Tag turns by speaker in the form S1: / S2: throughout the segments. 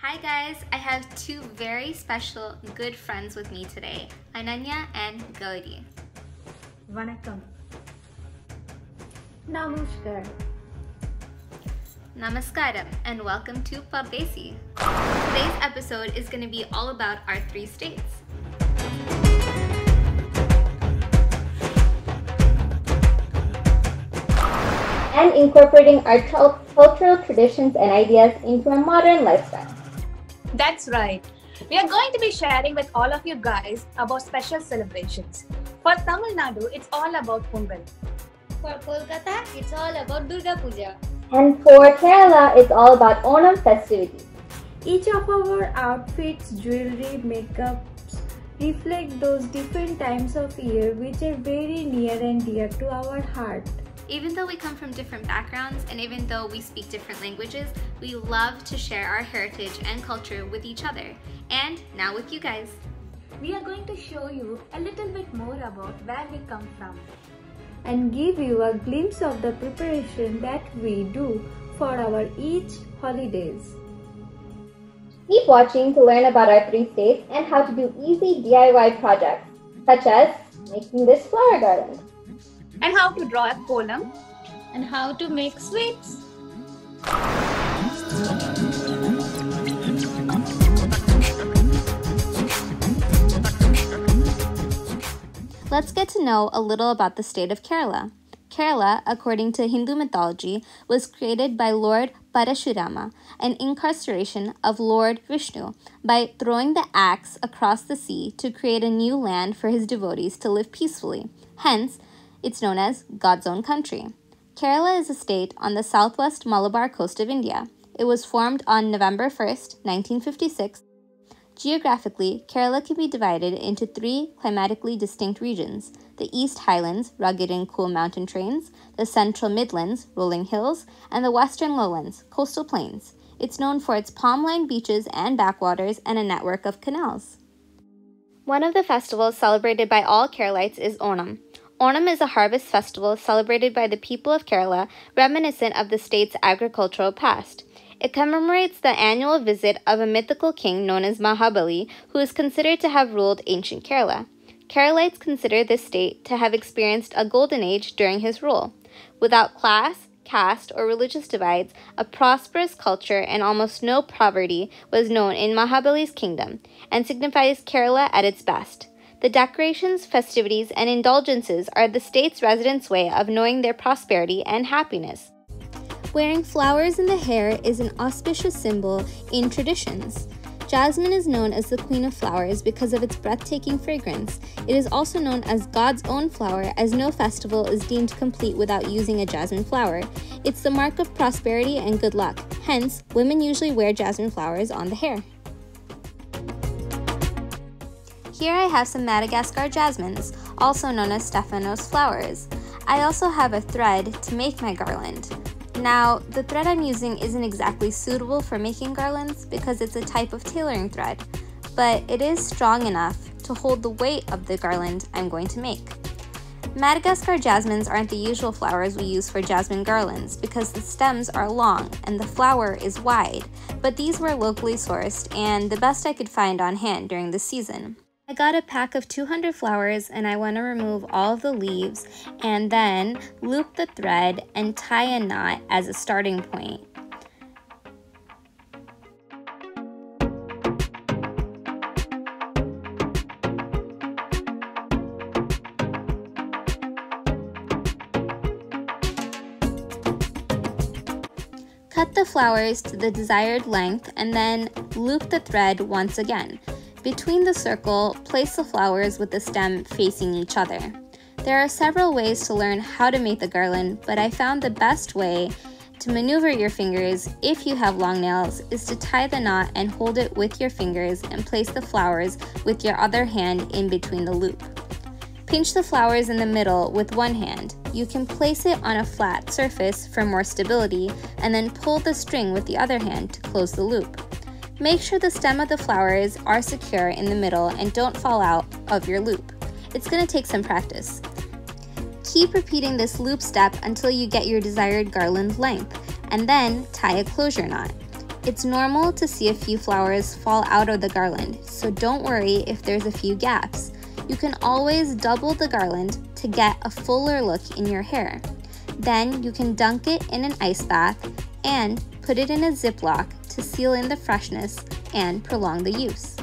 S1: Hi guys, I have two very special good friends with me today, Ananya and Gauri.
S2: Vanakkam. Namaskar.
S1: Namaskaram and welcome to Pabdesi. Today's episode is going to be all about our three states.
S3: And incorporating our cultural traditions and ideas into a modern lifestyle.
S2: That's right. We are going to be sharing with all of you guys about special celebrations. For Tamil Nadu, it's all about Pongal.
S4: For Kolkata, it's all about Durga Puja.
S3: And for Kerala, it's all about Onam festivities.
S5: Each of our outfits, jewelry, makeups reflect those different times of year which are very near and dear to our heart.
S1: Even though we come from different backgrounds and even though we speak different languages, we love to share our heritage and culture with each other. And now with you guys.
S2: We are going to show you a little bit more about where we come from.
S5: And give you a glimpse of the preparation that we do for our each holidays.
S3: Keep watching to learn about our three states and how to do easy DIY projects, such as making this flower garland.
S2: And how to draw a kolam.
S4: And how to make sweets.
S1: Let's get to know a little about the state of Kerala. Kerala, according to Hindu mythology, was created by Lord Parashurama, an incarceration of Lord Vishnu, by throwing the axe across the sea to create a new land for his devotees to live peacefully. Hence, it's known as God's own country. Kerala is a state on the southwest Malabar coast of India. It was formed on November 1st, 1956. Geographically, Kerala can be divided into three climatically distinct regions: the East Highlands, rugged and cool mountain terrains, the Central Midlands, rolling hills, and the Western Lowlands, coastal plains. It's known for its palm-lined beaches and backwaters and a network of canals. One of the festivals celebrated by all Keralites is Onam. Onam is a harvest festival celebrated by the people of Kerala, reminiscent of the state's agricultural past. It commemorates the annual visit of a mythical king known as Mahabali, who is considered to have ruled ancient Kerala. Keralites consider this state to have experienced a golden age during his rule. Without class, caste, or religious divides, a prosperous culture and almost no poverty was known in Mahabali's kingdom, and signifies Kerala at its best. The decorations, festivities, and indulgences are the state's residents' way of knowing their prosperity and happiness. Wearing flowers in the hair is an auspicious symbol in traditions. Jasmine is known as the queen of flowers because of its breathtaking fragrance. It is also known as God's own flower, as no festival is deemed complete without using a jasmine flower. It's the mark of prosperity and good luck. Hence, women usually wear jasmine flowers on the hair. Here I have some Madagascar jasmines, also known as Stephanos flowers. I also have a thread to make my garland. Now, the thread I'm using isn't exactly suitable for making garlands because it's a type of tailoring thread, but it is strong enough to hold the weight of the garland I'm going to make. Madagascar jasmines aren't the usual flowers we use for jasmine garlands because the stems are long and the flower is wide, but these were locally sourced and the best I could find on hand during the season. I got a pack of 200 flowers and I want to remove all of the leaves and then loop the thread and tie a knot as a starting point. Cut the flowers to the desired length and then loop the thread once again. Between the circle, place the flowers with the stem facing each other. There are several ways to learn how to make the garland, but I found the best way to maneuver your fingers if you have long nails is to tie the knot and hold it with your fingers and place the flowers with your other hand in between the loop. Pinch the flowers in the middle with one hand. You can place it on a flat surface for more stability and then pull the string with the other hand to close the loop. Make sure the stem of the flowers are secure in the middle and don't fall out of your loop. It's going to take some practice. Keep repeating this loop step until you get your desired garland length, and then tie a closure knot. It's normal to see a few flowers fall out of the garland, so don't worry if there's a few gaps. You can always double the garland to get a fuller look in your hair. Then you can dunk it in an ice bath and put it in a Ziploc to seal in the freshness and prolong the use.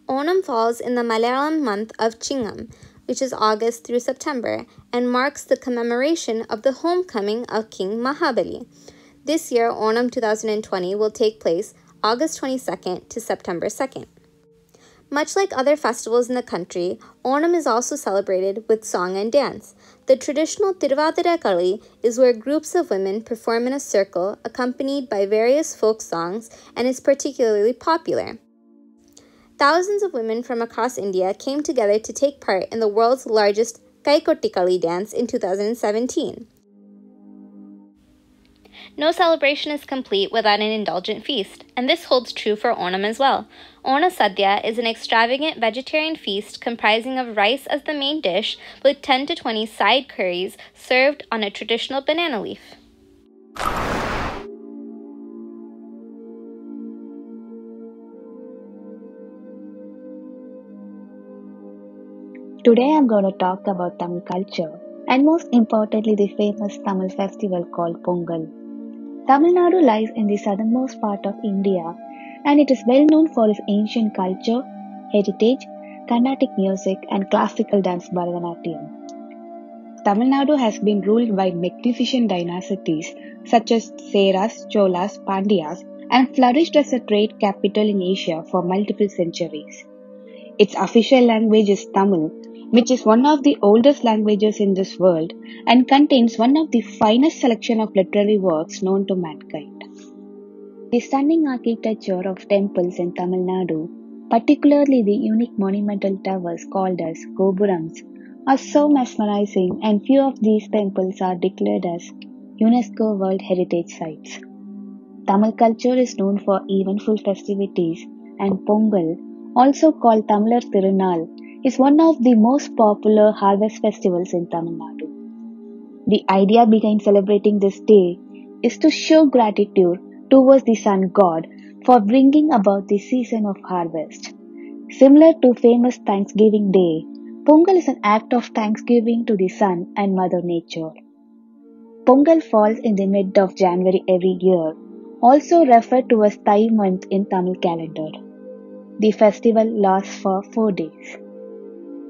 S1: Onam falls in the Malayalam month of Chingam, which is August through September, and marks the commemoration of the homecoming of King Mahabali. This year, Onam 2020 will take place August 22nd to September 2nd. Much like other festivals in the country, Onam is also celebrated with song and dance. The traditional Tiruvadira Kali is where groups of women perform in a circle accompanied by various folk songs and is particularly popular. Thousands of women from across India came together to take part in the world's largest Kaikoti Kali dance in 2017. No celebration is complete without an indulgent feast, and this holds true for Onam as well. Ona Sadhya is an extravagant vegetarian feast comprising of rice as the main dish with 10 to 20 side curries served on a traditional banana leaf.
S6: Today I'm going to talk about Tamil culture and most importantly the famous Tamil festival called Pongal. Tamil Nadu lies in the southernmost part of India and it is well known for its ancient culture, heritage, Carnatic music and classical dance Bharatanatyam. Tamil Nadu has been ruled by magnificent dynasties such as Seras, Cholas, Pandyas and flourished as a trade capital in Asia for multiple centuries. Its official language is Tamil, which is one of the oldest languages in this world and contains one of the finest selection of literary works known to mankind. The stunning architecture of temples in Tamil Nadu, particularly the unique monumental towers called as Gopurams, are so mesmerizing and few of these temples are declared as UNESCO World Heritage Sites. Tamil culture is known for eventful festivities and Pongal, also called Tamilar Tirunal, is one of the most popular harvest festivals in Tamil Nadu. The idea behind celebrating this day is to show gratitude towards the sun god for bringing about the season of harvest. Similar to famous Thanksgiving Day, Pongal is an act of thanksgiving to the sun and Mother Nature. Pongal falls in the mid of January every year, also referred to as Thai month in Tamil calendar. The festival lasts for 4 days.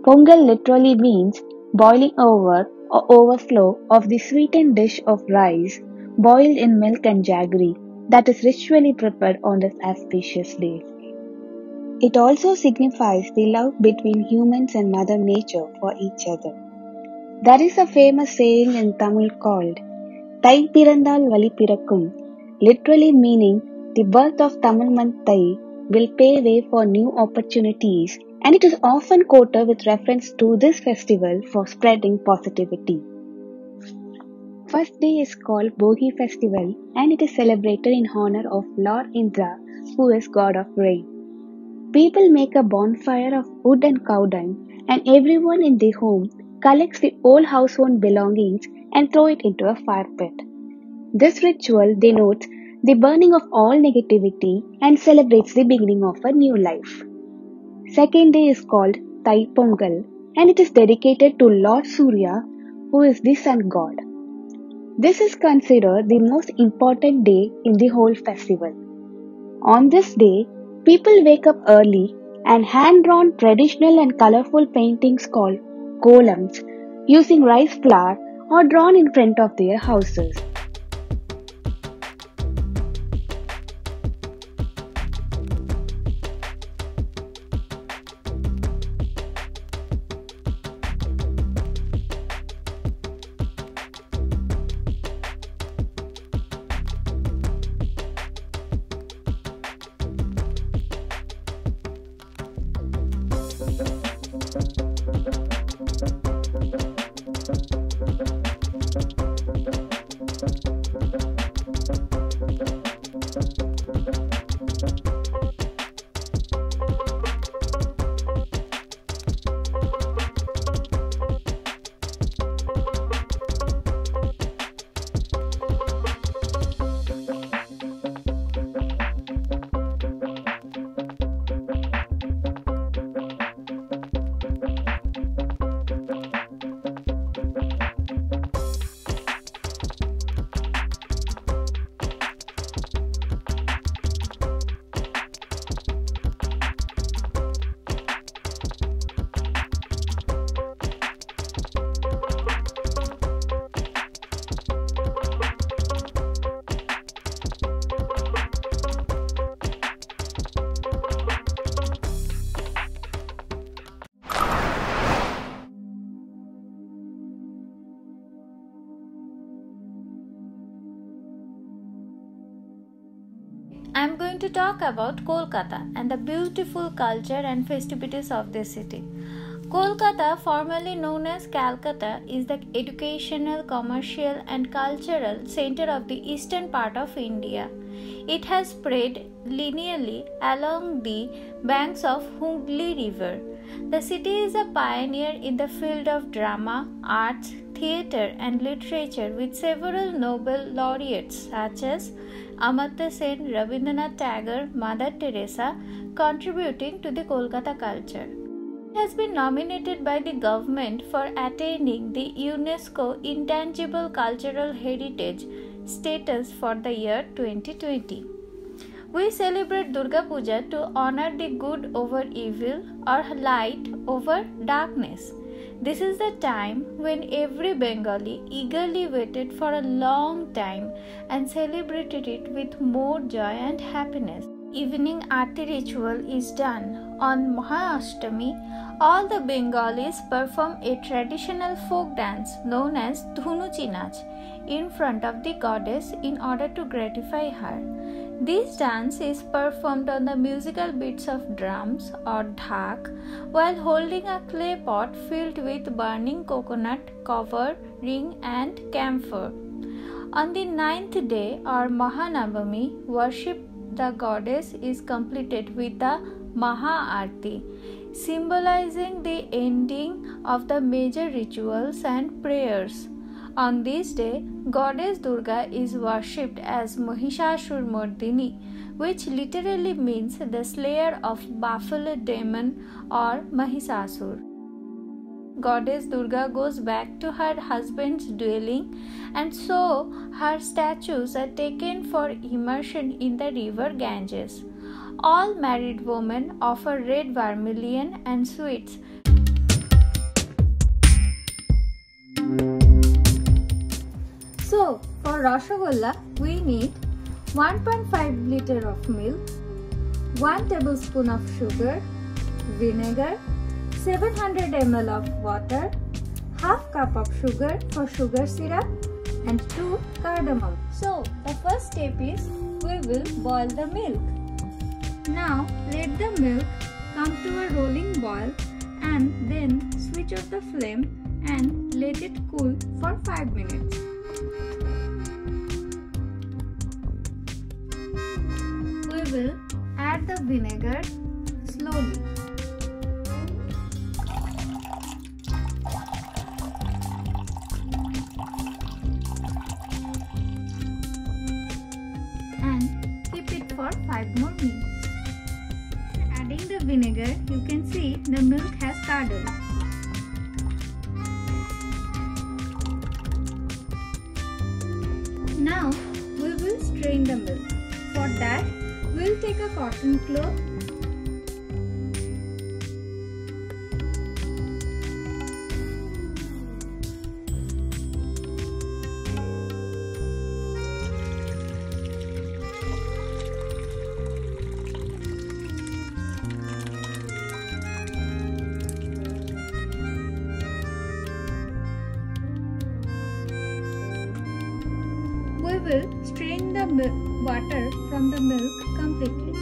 S6: Pongal literally means boiling over or overflow of the sweetened dish of rice boiled in milk and jaggery that is ritually prepared on this auspicious day. It also signifies the love between humans and Mother Nature for each other. There is a famous saying in Tamil called Thai Pirandal Vali Pirakkum, literally meaning the birth of Tamil month Thai will pave way for new opportunities, and it is often quoted with reference to this festival for spreading positivity. First day is called Bogi festival and it is celebrated in honor of Lord Indra, who is god of rain. People make a bonfire of wood and cow dung and everyone in the home collects the old household belongings and throw it into a fire pit. This ritual denotes the burning of all negativity and celebrates the beginning of a new life. Second day is called Thai Pongal and it is dedicated to Lord Surya, who is the sun god. This is considered the most important day in the whole festival. On this day, people wake up early and hand-drawn traditional and colorful paintings called kolams using rice flour or drawn in front of their houses.
S5: going to talk about Kolkata and the beautiful culture and festivities of this city. Kolkata, formerly known as Calcutta, is the educational, commercial and cultural center of the eastern part of India. It has spread linearly along the banks of Hooghly River. The city is a pioneer in the field of drama, arts, theatre and literature with several Nobel laureates such as Amartya Sen, Rabindranath Tagore, Mother Teresa contributing to the Kolkata culture. It has been nominated by the government for attaining the UNESCO Intangible Cultural Heritage status for the year 2020. We celebrate Durga Puja to honor the good over evil or light over darkness. This is the time when every Bengali eagerly waited for a long time and celebrated it with more joy and happiness. Evening Aarti ritual is done. On Mahaashtami, all the Bengalis perform a traditional folk dance known as Dhunuchi Nach in front of the goddess in order to gratify her. This dance is performed on the musical beats of drums or dhak while holding a clay pot filled with burning coconut, covering and camphor. On the 9th day or Mahanavami, worship the goddess is completed with the Maha Aarti, symbolizing the ending of the major rituals and prayers. On this day, Goddess Durga is worshipped as Mahishasur-Mardini, which literally means the slayer of buffalo demon or Mahisasur. Goddess Durga goes back to her husband's dwelling and so her statues are taken for immersion in the river Ganges. All married women offer red vermilion and sweets. So, for Rasgulla, we need 1.5 liter of milk, 1 tablespoon of sugar, vinegar, 700 ml of water, half cup of sugar for sugar syrup and 2 cardamom. So, the first step is we will boil the milk. Now, let the milk come to a rolling boil and then switch off the flame and let it cool for 5 minutes. We will add the vinegar slowly. And keep it for 5 more minutes. Adding the vinegar, you can see the milk has curdled. Now we will strain the milk. For that, we will take a cotton cloth . We will strain the water from the milk completely.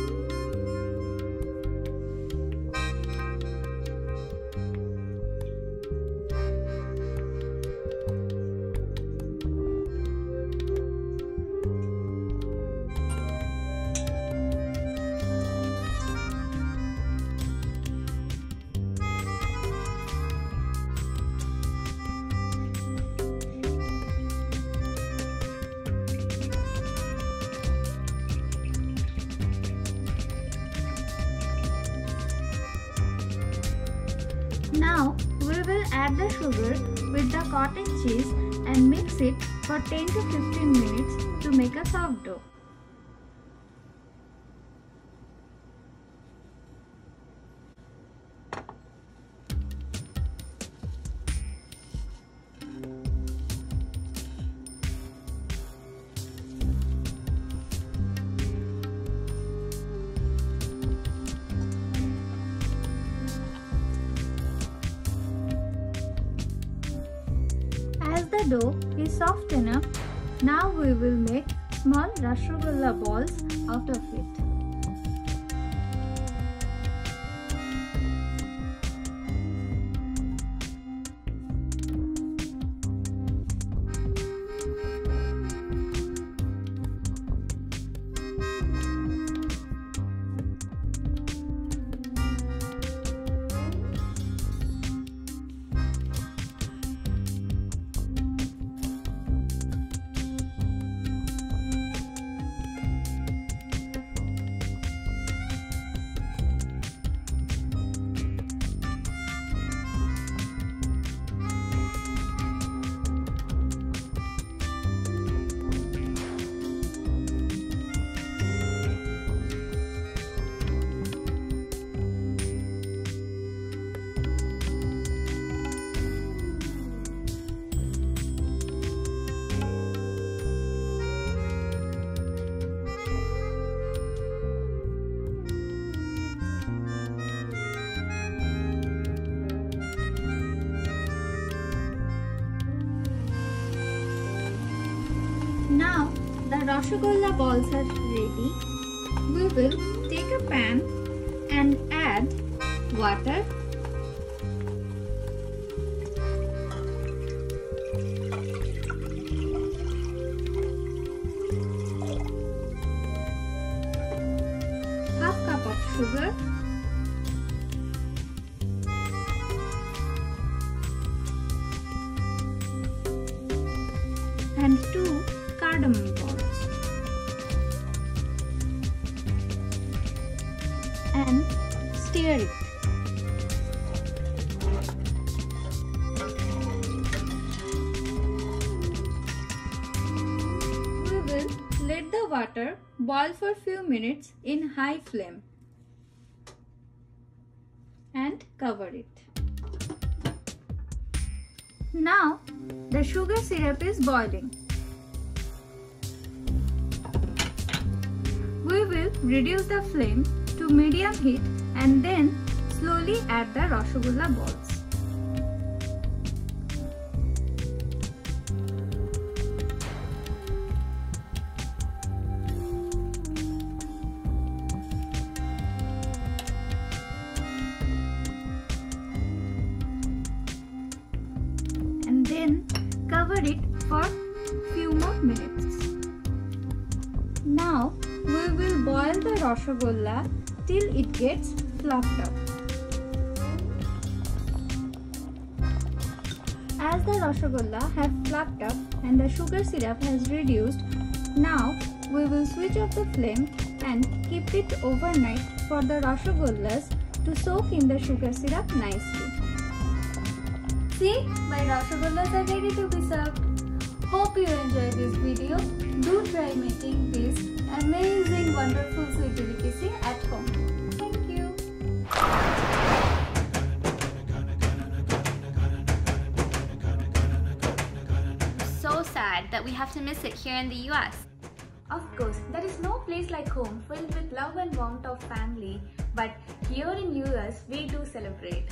S5: Now we will add the sugar with the cottage cheese and mix it for 10 to 15 minutes to make a soft dough. As the dough is soft enough, now we will make small rasgulla balls out of it. Rasgulla balls are ready, we will take a pan and add water, half cup of sugar, and 2 cardamom balls, and stir it. We will let the water boil for few minutes in high flame and cover it. Now the sugar syrup is boiling. We will reduce the flame to medium heat and then slowly add the Rasgulla balls. And then cover it for few more minutes. Now we will boil the Rasgulla till it gets fluffed up. As the Rasgulla have fluffed up and the sugar syrup has reduced, now we will switch off the flame and keep it overnight for the Rasgullas to soak in the sugar syrup nicely. See, my Rasgullas are ready to be served. Hope you enjoyed this video. Do try making this amazing, wonderful sweet delicacy at home. Thank you.
S1: So sad that we have to miss it here in the US.
S2: Of course, there is no place like home filled with love and warmth of family, but here in US we do celebrate.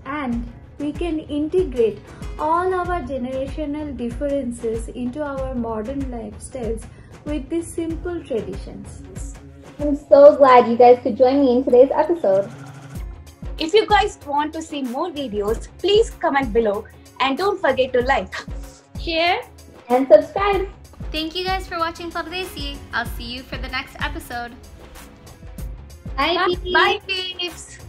S5: And we can integrate all our generational differences into our modern lifestyles with these simple traditions.
S3: I'm so glad you guys could join me in today's episode.
S2: If you guys want to see more videos, please comment below and don't forget to like,
S4: Share.
S3: And subscribe.
S1: Thank you guys for watching Pardesi. I'll see you for the next episode.
S3: Bye.
S2: bye peeps!